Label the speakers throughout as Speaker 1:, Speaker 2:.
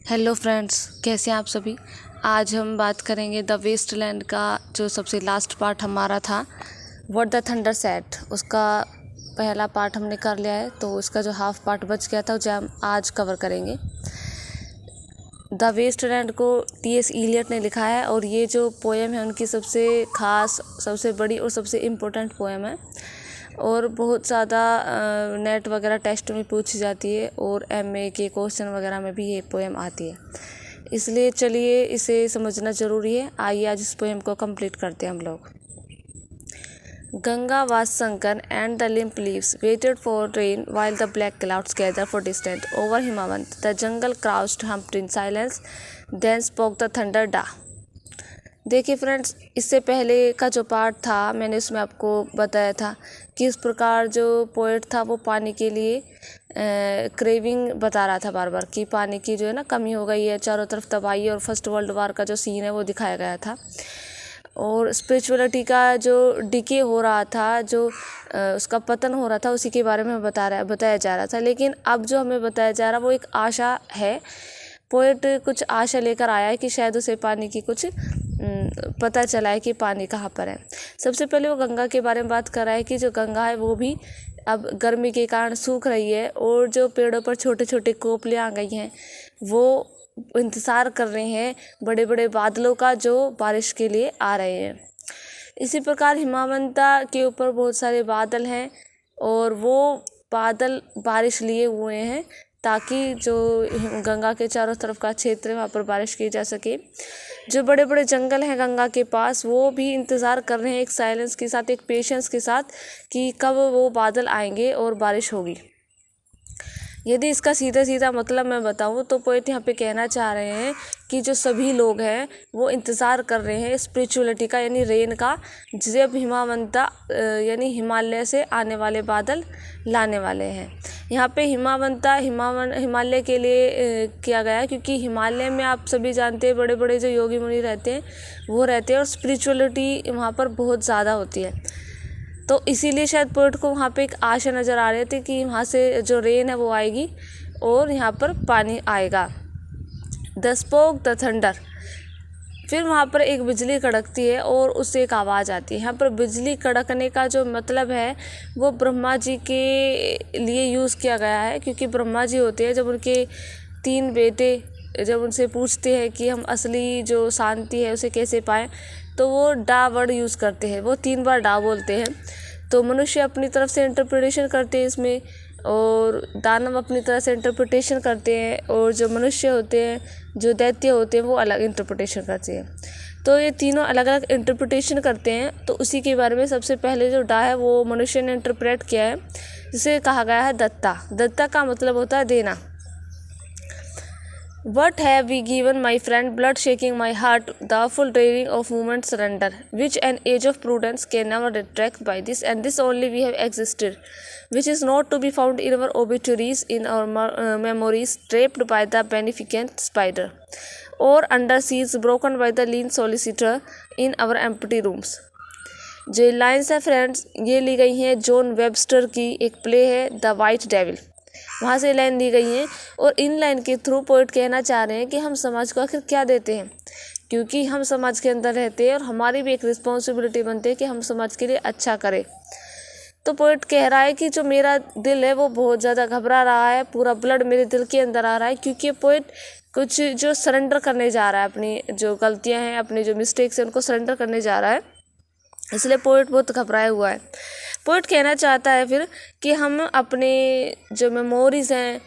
Speaker 1: Hello friends, कैसे हैं आप सभी। आज हम बात करेंगे द वेस्टलैंड का जो सबसे लास्ट पार्ट हमारा था, व्हाट द थंडर सेड। उसका पहला पार्ट हमने कर लिया है, तो उसका जो हाफ पार्ट बच गया था उसे हम आज कवर करेंगे। द वेस्टलैंड को टी.एस. इलियट ने लिखा है और ये जो पोएम है उनकी सबसे ख़ास, सबसे बड़ी और सबसे इम्पोर्टेंट पोएम है और बहुत ज़्यादा नेट वगैरह टेस्ट में पूछी जाती है और एमए के क्वेश्चन वगैरह में भी ये पोएम आती है। इसलिए चलिए इसे समझना ज़रूरी है। आइए आज इस पोएम को कंप्लीट करते हैं हम लोग। Ganga was sunken and the limp leaves waited for rain while the black clouds gathered for distant over Himawant. The jungle crouched, humped in silence. Then spoke the thunder da. देखिए friends, इससे पहले का जो part था मैंने उसमें आपको बताया था कि इस प्रकार जो पोएट था वो पानी के लिए क्रेविंग बता रहा था बार बार कि पानी की जो है ना कमी हो गई है, चारों तरफ तबाही और फर्स्ट वर्ल्ड वार का जो सीन है वो दिखाया गया था और स्पिरिचुअलिटी का जो डिके हो रहा था, जो उसका पतन हो रहा था, उसी के बारे में बताया जा रहा था। लेकिन अब जो हमें बताया जा रहा है वो एक आशा है। पोएट कुछ आशा लेकर आया है कि शायद उसे पानी की कुछ पता चला है कि पानी कहाँ पर है। सबसे पहले वो गंगा के बारे में बात कर रहा है कि जो गंगा है वो भी अब गर्मी के कारण सूख रही है और जो पेड़ों पर छोटे छोटे कोपले आ गई हैं वो इंतज़ार कर रहे हैं बड़े बड़े बादलों का जो बारिश के लिए आ रहे हैं। इसी प्रकार हिमावंता के ऊपर बहुत सारे बादल हैं और वो बादल बारिश लिए हुए हैं ताकि जो गंगा के चारों तरफ का क्षेत्र है वहाँ पर बारिश की जा सके। जो बड़े बड़े जंगल हैं गंगा के पास वो भी इंतज़ार कर रहे हैं एक साइलेंस के साथ, एक पेशेंस के साथ कि कब वो बादल आएंगे और बारिश होगी। यदि इसका सीधा सीधा मतलब मैं बताऊं तो पोएट यहाँ पे कहना चाह रहे हैं कि जो सभी लोग हैं वो इंतज़ार कर रहे हैं स्पिरिचुअलिटी का, यानी रेन का, जब हिमावंता यानी हिमालय से आने वाले बादल लाने वाले हैं। यहाँ पे हिमावंता हिमालय के लिए किया गया है क्योंकि हिमालय में आप सभी जानते हैं बड़े बड़े जो योगी मुनि रहते हैं वो रहते हैं और स्पिरिचुअलिटी वहाँ पर बहुत ज़्यादा होती है। तो इसीलिए शायद पोएट को वहाँ पे एक आशा नज़र आ रही थी कि वहाँ से जो रेन है वो आएगी और यहाँ पर पानी आएगा। द स्पोक द थंडर, फिर वहाँ पर एक बिजली कड़कती है और उससे एक आवाज़ आती है। यहाँ पर बिजली कड़कने का जो मतलब है वो ब्रह्मा जी के लिए यूज़ किया गया है क्योंकि ब्रह्मा जी होते हैं, जब उनके 3 बेटे जब उनसे पूछते हैं कि हम असली जो शांति है उसे कैसे पाएँ, तो वो डा वर्ड यूज़ करते हैं, वो 3 बार डा बोलते हैं। तो मनुष्य अपनी तरफ से इंटरप्रिटेशन करते हैं इसमें और दानव अपनी तरह से इंटरप्रिटेशन करते हैं और जो मनुष्य होते हैं, जो दैत्य होते हैं, वो अलग इंटरप्रिटेशन करते हैं। तो ये तीनों अलग अलग इंटरप्रिटेशन करते हैं। तो उसी के बारे में सबसे पहले जो डा है वो मनुष्य ने इंटरप्रेट किया है, जिसे कहा गया है दत्ता। दत्ता का मतलब होता है देना। What have we given, my friend, blood shaking my heart, the awful daring of movement surrender, which an age of prudence can never retract by this, and this only we have existed, which is not to be found in our obituaries, in our memories, draped by the beneficent spider, or under seas broken by the lean solicitor in our empty rooms. जो lines है friends ये ली गई हैं John Webster की एक play है the white devil, वहाँ से लाइन दी गई हैं और इन लाइन के थ्रू पोएट कहना चाह रहे हैं कि हम समाज को आखिर क्या देते हैं, क्योंकि हम समाज के अंदर रहते हैं और हमारी भी एक रिस्पॉन्सिबिलिटी बनती है कि हम समाज के लिए अच्छा करें। तो पोएट कह रहा है कि जो मेरा दिल है वो बहुत ज़्यादा घबरा रहा है, पूरा ब्लड मेरे दिल के अंदर आ रहा है, क्योंकि पोएट कुछ जो सरेंडर करने जा रहा है, अपनी जो गलतियाँ हैं, अपनी जो मिस्टेक्स हैं उनको सरेंडर करने जा रहा है, इसलिए पोएट बहुत घबराया हुआ है। पोएट कहना चाहता है फिर कि हम अपने जो मेमोरीज़ हैं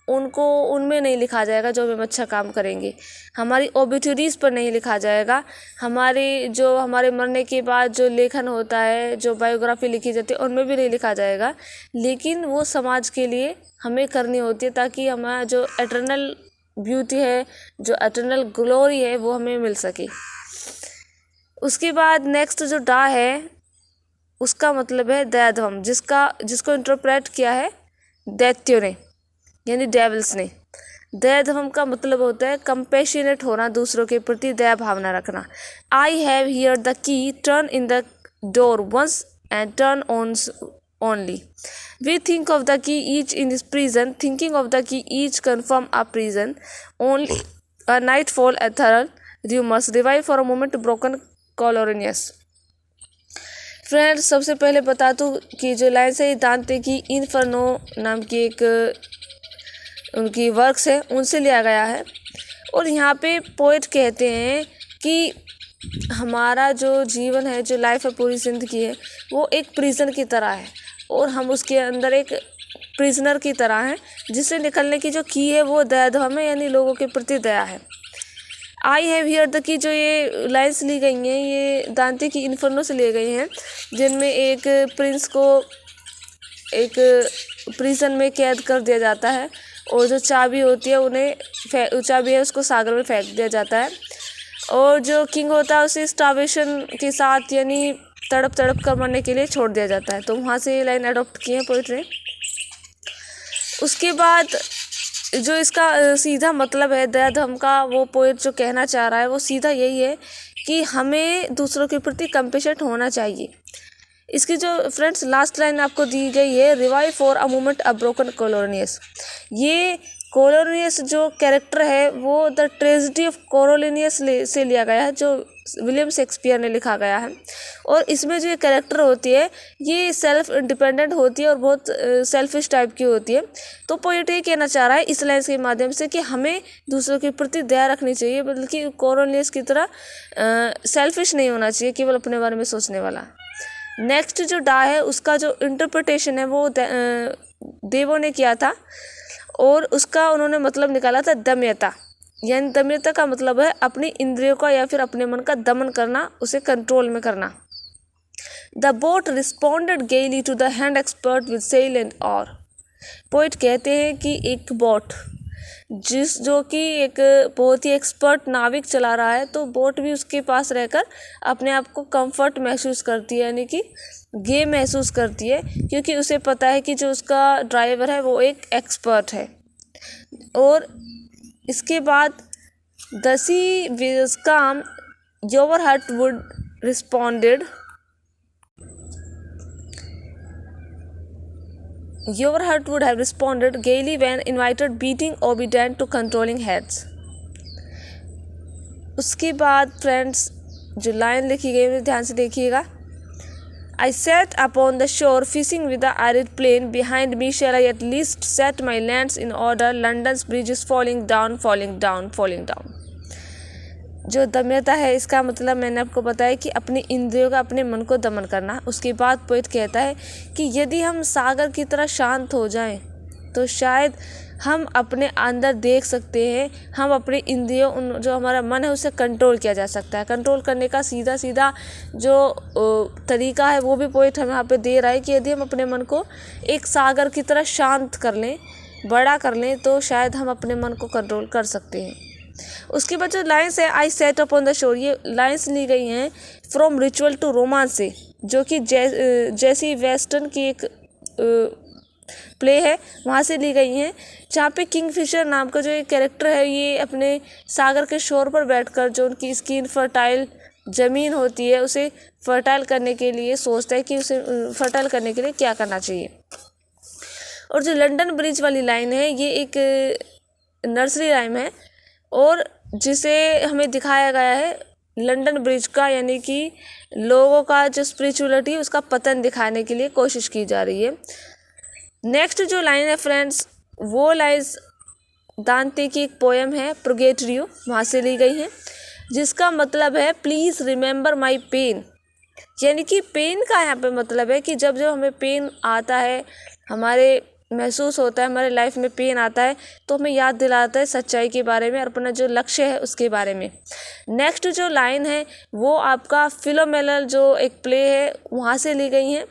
Speaker 1: उनको उनमें नहीं लिखा जाएगा जो हम अच्छा काम करेंगे, हमारी ओबिटुरीज़ पर नहीं लिखा जाएगा, हमारे मरने के बाद जो लेखन होता है, जो बायोग्राफी लिखी जाती है उनमें भी नहीं लिखा जाएगा, लेकिन वो समाज के लिए हमें करनी होती है ताकि हमारा जो एटर्नल ब्यूटी है, जो एटर्नल ग्लोरी है वो हमें मिल सके। उसके बाद नेक्स्ट जो डा है उसका मतलब है दैधम, जिसको इंटरप्रेट किया है दैत्यों ने यानी डेविल्स ने। दैधम का मतलब होता है कंपैशनेट होना, दूसरों के प्रति दया भावना रखना। I have hear the key, turn in the door once and turn on only. We think of the key each in this prison, thinking of the key each confirm a prison. Only a nightfall ethereal, you must revive for a moment broken colonius. Friends, सबसे पहले बता दूँ कि जो lines है दांते की inferno नाम की एक उनकी वर्क्स है उनसे लिया गया है। और यहाँ पे पोएट कहते हैं कि हमारा जो जीवन है, जो लाइफ है, पूरी ज़िंदगी है, वो एक प्रिजन की तरह है और हम उसके अंदर एक प्रिजनर की तरह हैं, जिससे निकलने की जो की है वो दयाधर्म है, यानी लोगों के प्रति दया है। आई हैव हियर द की जो ये लाइन्स ली गई हैं ये दांते की इन्फर्नो से लिए गई हैं, जिनमें एक प्रिंस को एक प्रिजन में कैद कर दिया जाता है और जो चाबी होती है उन्हें चाबी है उसको सागर में फेंक दिया जाता है और जो किंग होता है उसे स्टार्वेशन के साथ यानी तड़प कर मरने के लिए छोड़ दिया जाता है। तो वहाँ से ये लाइन अडॉप्ट की है पोइट ने। उसके बाद जो इसका सीधा मतलब है दयाधर्म का, वो पोइट जो कहना चाह रहा है वो सीधा यही है कि हमें दूसरों के प्रति कंपेशेंट होना चाहिए। इसकी जो फ्रेंड्स लास्ट लाइन आपको दी गई है, revive for a moment a broken colossus. ये कोलोनियस जो कैरेक्टर है वो द ट्रेजेडी ऑफ कोलोनियस से लिया गया है, जो विलियम शेक्सपियर ने लिखा गया है। और इसमें जो ये कैरेक्टर होती है ये सेल्फ इंडिपेंडेंट होती है और बहुत सेल्फिश टाइप की होती है। तो पोएट ये कहना चाह रहा है इस लाइन के माध्यम से कि हमें दूसरों के प्रति दया रखनी चाहिए, बल्कि कोलोनियस की तरह सेल्फिश नहीं होना चाहिए, केवल अपने बारे में सोचने वाला। नेक्स्ट जो डा है उसका जो इंटरप्रिटेशन है वो देवों ने किया था और उसका उन्होंने मतलब निकाला था दमयता। यानी दमयता का मतलब है अपनी इंद्रियों का या फिर अपने मन का दमन करना, उसे कंट्रोल में करना। The boat responded gaily to the hand expert with sail and oar. Poet कहते हैं कि एक बोट जो कि एक बहुत ही एक्सपर्ट नाविक चला रहा है, तो बोट भी उसके पास रहकर अपने आप को कंफर्ट महसूस करती है, यानी कि गेम महसूस करती है, क्योंकि उसे पता है कि जो उसका ड्राइवर है वो एक एक्सपर्ट है। और इसके बाद द सी वाज काम, your heart would responded, your heart would have responded gaily when invited, beating obedient to controlling heads. उसके बाद फ्रेंड्स जो लाइन लिखी गई है ध्यान से देखिएगा। I sat upon the shore fishing with the arid plain behind me, shall I at least set my lands in order, London's bridges falling down, falling down, falling down. जो दमयता है इसका मतलब मैंने आपको बताया कि अपनी इंद्रियों का, अपने मन को दमन करना। उसके बाद पोएट कहता है कि यदि हम सागर की तरह शांत हो जाएं तो शायद हम अपने अंदर देख सकते हैं, हम अपने इंद्रियों, जो हमारा मन है उसे कंट्रोल किया जा सकता है। कंट्रोल करने का सीधा जो तरीका है वो भी पोएट हमें यहाँ पे दे रहा है कि यदि हम अपने मन को एक सागर की तरह शांत कर लें, बड़ा कर लें, तो शायद हम अपने मन को कंट्रोल कर सकते हैं। उसके बाद जो लाइन्स है I set up on the shore, ये लाइन्स ली गई हैं फ्रॉम रिचुअल टू रोमांस से, जो कि जैसी वेस्टर्न की एक प्ले है वहाँ से ली गई हैं, जहाँ पे किंगफिशर नाम का जो एक कैरेक्टर है ये अपने सागर के शोर पर बैठकर जो उनकी स्किन फर्टाइल ज़मीन होती है उसे फर्टाइल करने के लिए सोचता है कि उसे फर्टाइल करने के लिए क्या करना चाहिए। और जो लंदन ब्रिज वाली लाइन है ये एक नर्सरी राइम है और जिसे हमें दिखाया गया है लंदन ब्रिज का, यानी कि लोगों का जो स्पिरिचुअलिटी उसका पतन दिखाने के लिए कोशिश की जा रही है। नेक्स्ट जो लाइन है फ्रेंड्स वो लाइन्स दांते की एक पोएम है प्रोगेटरियो, वहाँ से ली गई है, जिसका मतलब है प्लीज़ रिमेंबर माई पेन। यानी कि पेन का यहाँ पे मतलब है कि जब हमें पेन आता है, हमारे महसूस होता है, हमारे लाइफ में पेन आता है, तो हमें याद दिलाता है सच्चाई के बारे में और अपना जो लक्ष्य है उसके बारे में। नेक्स्ट जो लाइन है वो आपका फिलोमेना जो एक प्ले है वहाँ से ली गई है,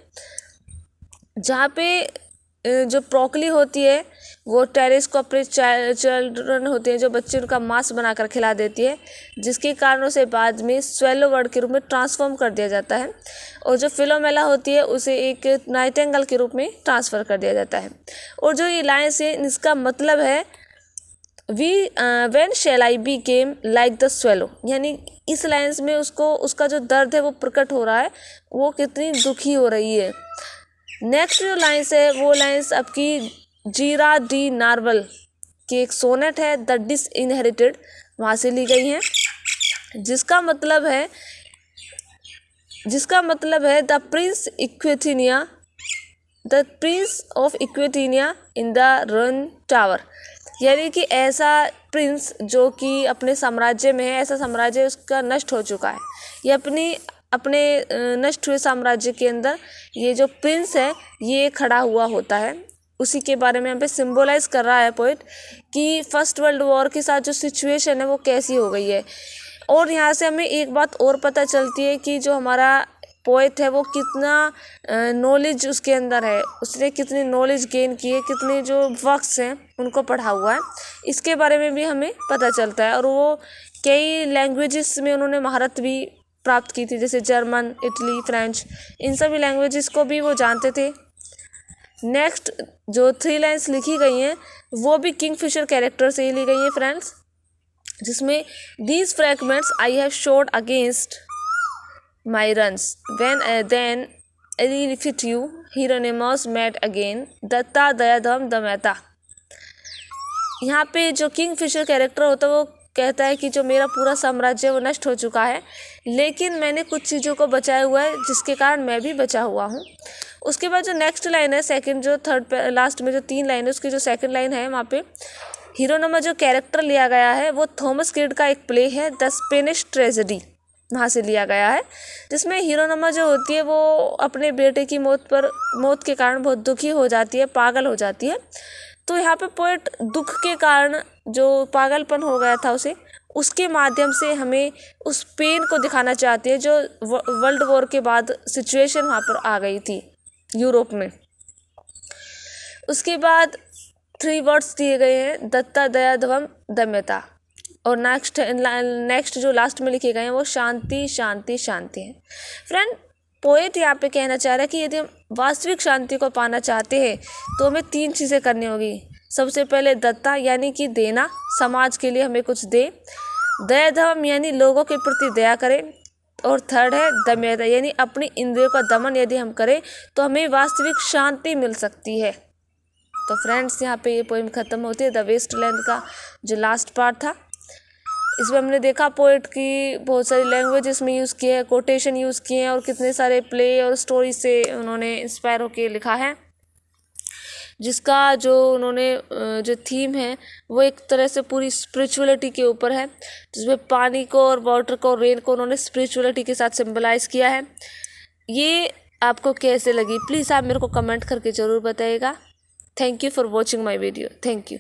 Speaker 1: जहाँ पे जो ब्रोकली होती है वो टेरेस को अपने चिल्ड्रन होते हैं जो बच्चे, उनका मांस बनाकर खिला देती है, जिसके कारण उसे बाद में स्वेलो वर्ड के रूप में ट्रांसफॉर्म कर दिया जाता है। और जो फिलोमेना होती है उसे एक नाइटिंगेल के रूप में ट्रांसफ़र कर दिया जाता है। और जो ये लाइन्स है इसका मतलब है when shall I became like the swallow, यानी इस लाइन्स में उसका जो दर्द है वो प्रकट हो रहा है, वो कितनी दुखी हो रही है। नेक्स्ट जो लाइन्स है वो लाइन्स आपकी जीरा डी नार्वल की एक सोनेट है द डिसइनहेरिटेड, वहाँ से ली गई हैं, जिसका मतलब है the prince of Aquitaine in the ruined tower, यानी कि ऐसा प्रिंस जो कि अपने साम्राज्य में है, ऐसा साम्राज्य उसका नष्ट हो चुका है, ये अपने नष्ट हुए साम्राज्य के अंदर ये जो प्रिंस है ये खड़ा हुआ होता है। उसी के बारे में यहाँ पे सिंबलाइज कर रहा है पोइट कि फर्स्ट वर्ल्ड वॉर के साथ जो सिचुएशन है वो कैसी हो गई है। और यहाँ से हमें एक बात और पता चलती है कि जो हमारा पोएट है वो कितना नॉलेज उसके अंदर है, उसने कितनी नॉलेज गेन की है, कितने जो वर्क्स हैं उनको पढ़ा हुआ है, इसके बारे में भी हमें पता चलता है। और वो कई लैंग्वेजेस में उन्होंने महारत भी प्राप्त की थी, जैसे जर्मन, इटली, फ्रेंच, इन सभी लैंग्वेजेस को भी वो जानते थे। नेक्स्ट जो 3 लाइन्स लिखी गई हैं वो भी किंगफिशर कैरेक्टर से ही ली गई हैं फ्रेंड्स, जिसमें these fragments I have shored against my ruins when then I'll fit you Hieronymus mad again दत्ता दयाधम दमयता। यहाँ पे जो किंगफिशर कैरेक्टर होता है वो कहता है कि जो मेरा पूरा साम्राज्य वो नष्ट हो चुका है, लेकिन मैंने कुछ चीज़ों को बचाया हुआ है जिसके कारण मैं भी बचा हुआ हूँ। उसके बाद जो नेक्स्ट लाइन है, सेकंड जो थर्ड लास्ट में जो 3 लाइन है उसकी जो सेकंड लाइन है वहाँ पे हीरोनिमा जो कैरेक्टर लिया गया है वो थॉमस किड का एक प्ले है द स्पेनिश ट्रेजेडी, वहाँ से लिया गया है, जिसमें हीरोनिमा जो होती है वो अपने बेटे की मौत के कारण बहुत दुखी हो जाती है, पागल हो जाती है। तो यहाँ पे पोएट दुख के कारण जो पागलपन हो गया था उसे, उसके माध्यम से हमें उस पेन को दिखाना चाहती है जो वर्ल्ड वॉर के बाद सिचुएशन वहाँ पर आ गई थी यूरोप में। उसके बाद 3 वर्ड्स दिए गए हैं दत्ता दयाधम दमयता, और नेक्स्ट जो लास्ट में लिखे गए हैं वो शांति शांति शांति है। फ्रेंड पोएट यहाँ पे कहना चाह रहा है कि यदि हम वास्तविक शांति को पाना चाहते हैं तो हमें 3 चीज़ें करनी होगी। सबसे पहले दत्ता यानी कि देना, समाज के लिए हमें कुछ दे, दयाधम यानी लोगों के प्रति दया करें, और थर्ड है दमयता यानी अपनी इंद्रियों का दमन यदि हम करें तो हमें वास्तविक शांति मिल सकती है। तो फ्रेंड्स यहाँ पे ये पोएम ख़त्म होती है द वेस्टलैंड का जो लास्ट पार्ट था। इसमें हमने देखा पोएट की बहुत सारी लैंग्वेजेस में यूज़ किए हैं, कोटेशन यूज़ किए हैं, और कितने सारे प्ले और स्टोरी से उन्होंने इंस्पायर होकर लिखा है, जिसका जो उन्होंने जो थीम है वो एक तरह से पूरी स्पिरिचुअलिटी के ऊपर है, जिसमें पानी को और वाटर को और रेन को उन्होंने स्पिरिचुअलिटी के साथ सिंबलाइज किया है। ये आपको कैसे लगी प्लीज़ आप मेरे को कमेंट करके ज़रूर बताइएगा। Thank you for watching my video. Thank you.